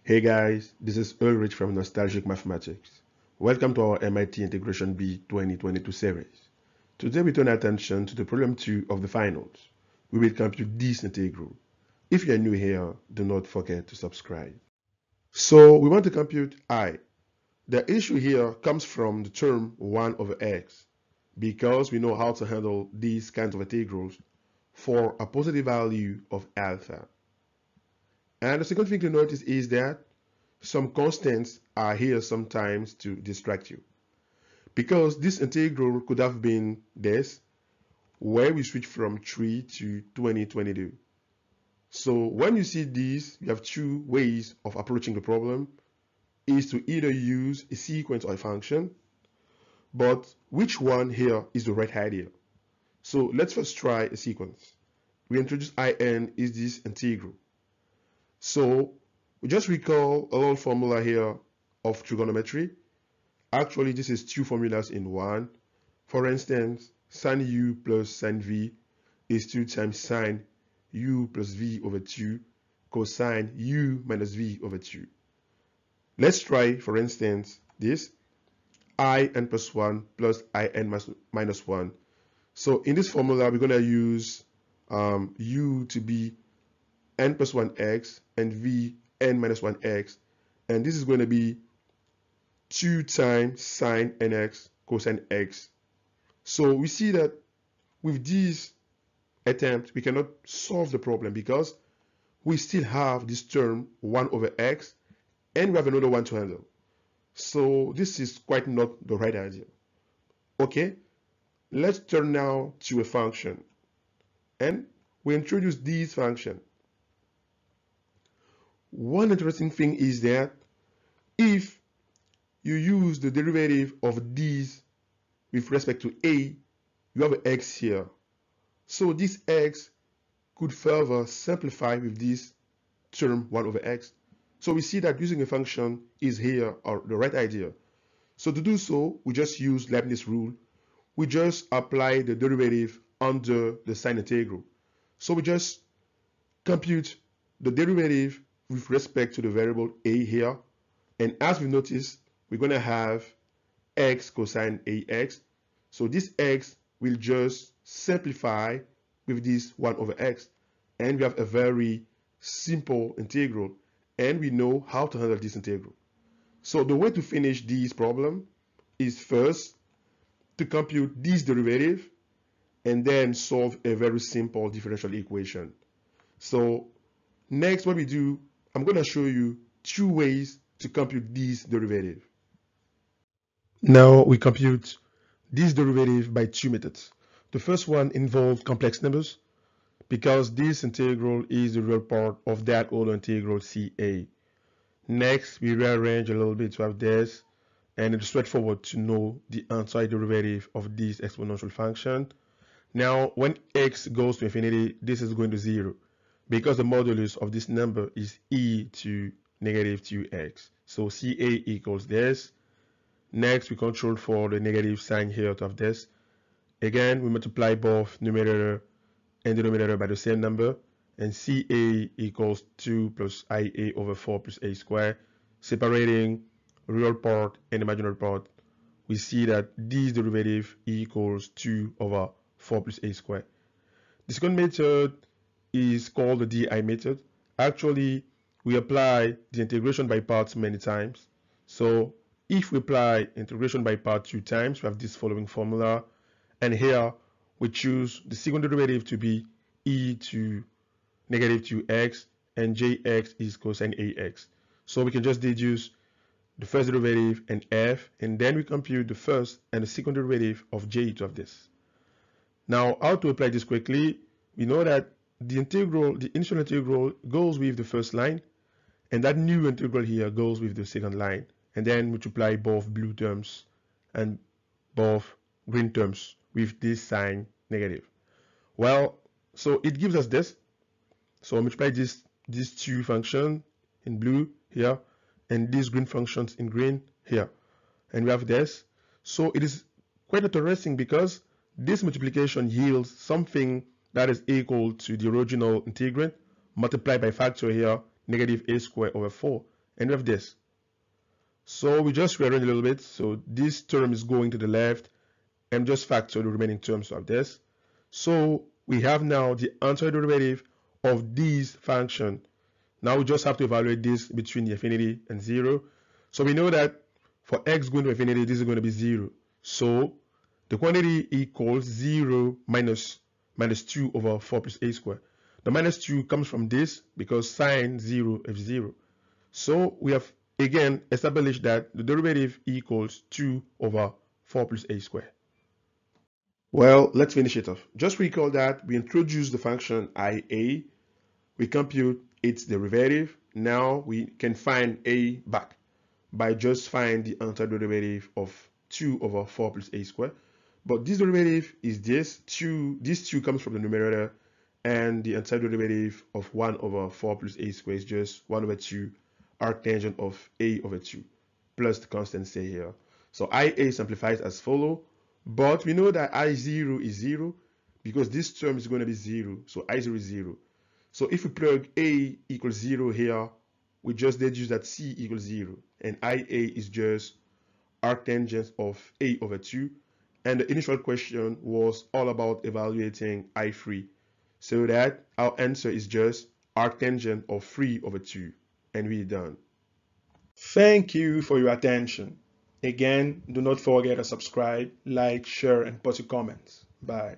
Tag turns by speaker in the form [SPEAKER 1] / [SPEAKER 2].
[SPEAKER 1] Hey guys, this is Ulrich from Nostalgic Mathematics. Welcome to our MIT Integration B 2022 series. Today we turn attention to the problem 2 of the finals. We will compute this integral. If you are new here, do not forget to subscribe. So we want to compute I. The issue here comes from the term 1 over x, because we know how to handle these kinds of integrals for a positive value of alpha. And the second thing to notice is that some constants are here sometimes to distract you. Because this integral could have been this, where we switch from 3 to 2022. So when you see these, you have two ways of approaching the problem, is to either use a sequence or a function, but which one here is the right idea? So let's first try a sequence. We introduce in is this integral. So we just recall a little formula here of trigonometry. Actually, this is two formulas in one. For instance, sin u plus sin v is 2 times sin u plus v over 2 cosine u minus v over 2. Let's try, for instance, this in plus 1 plus in minus 1. So in this formula, we're going to use u to be n plus 1x and v n minus 1x, and this is going to be 2 times sine nx cosine x. So we see that with this attempt we cannot solve the problem because we still have this term 1 over x and we have another one to handle. So this is quite not the right idea. Okay, let's turn now to a function, and we introduce this function. One interesting thing is that if you use the derivative of these with respect to a, you have an x here. So this x could further simplify with this term 1 over x. So we see that using a function is here or the right idea. So to do so, we just use Leibniz rule. We just apply the derivative under the sine integral. So we just compute the derivative with respect to the variable a here, and as we noticed, we're going to have x cosine ax. So this x will just simplify with this 1 over x, and we have a very simple integral, and we know how to handle this integral. So the way to finish this problem is first to compute this derivative and then solve a very simple differential equation. So next, what we do, I'm going to show you two ways to compute this derivative. Now we compute this derivative by two methods. The first one involves complex numbers because this integral is the real part of that other integral CA. Next, we rearrange a little bit to have this, and it's straightforward to know the antiderivative of this exponential function. Now, when x goes to infinity, this is going to 0 because the modulus of this number is e to negative 2x. So CA equals this. Next, we control for the negative sign here to have this. Again, we multiply both numerator and denominator by the same number, and CA equals 2 plus IA over 4 plus A squared. Separating real part and imaginary part, we see that this derivative equals 2 over 4 plus A squared. The second method is called the DI method. Actually, we apply the integration by parts many times. So if we apply integration by part 2 times, we have this following formula, and here we choose the second derivative to be e to negative 2x, and jx is cosine ax. So we can just deduce the first derivative and f, and then we compute the first and the second derivative of j to have this. Now, how to apply this quickly? We know that the initial integral goes with the first line, and that new integral here goes with the second line, and then multiply both blue terms and both green terms with this sign negative. Well, so it gives us this. So multiply these two functions in blue here, and these green functions in green here, and we have this. So it is quite interesting because this multiplication yields something that is equal to the original integrand multiplied by factor here, negative a squared over 4. and we have this. So we just rearrange a little bit. So this term is going to the left, and just factor the remaining terms of this. So we have now the antiderivative of this function. Now we just have to evaluate this between the infinity and 0. So we know that for x going to infinity, this is going to be 0. So the quantity equals 0 minus 2 over 4 plus a squared. The minus 2 comes from this because sine 0 is 0. So we have again established that the derivative equals 2 over 4 plus a squared. Well, let's finish it off. Just recall that we introduced the function IA, we compute its derivative. Now we can find a back by just find the antiderivative of 2 over 4 plus a squared. But this derivative is this 2. This 2 comes from the numerator, and the antiderivative of 1 over 4 plus a squared is just 1 over 2 arctangent of a over 2 plus the constant say here. So IA simplifies as follow. But we know that I0 is 0 because this term is going to be 0. So I0 is 0. So if we plug A equals 0 here, we just deduce that C equals 0. And IA is just arctangent of A over 2. And the initial question was all about evaluating I3. So that our answer is just arctangent of 3 over 2. And we're done. Thank you for your attention. Again, do not forget to subscribe, like, share, and post your comments. Bye.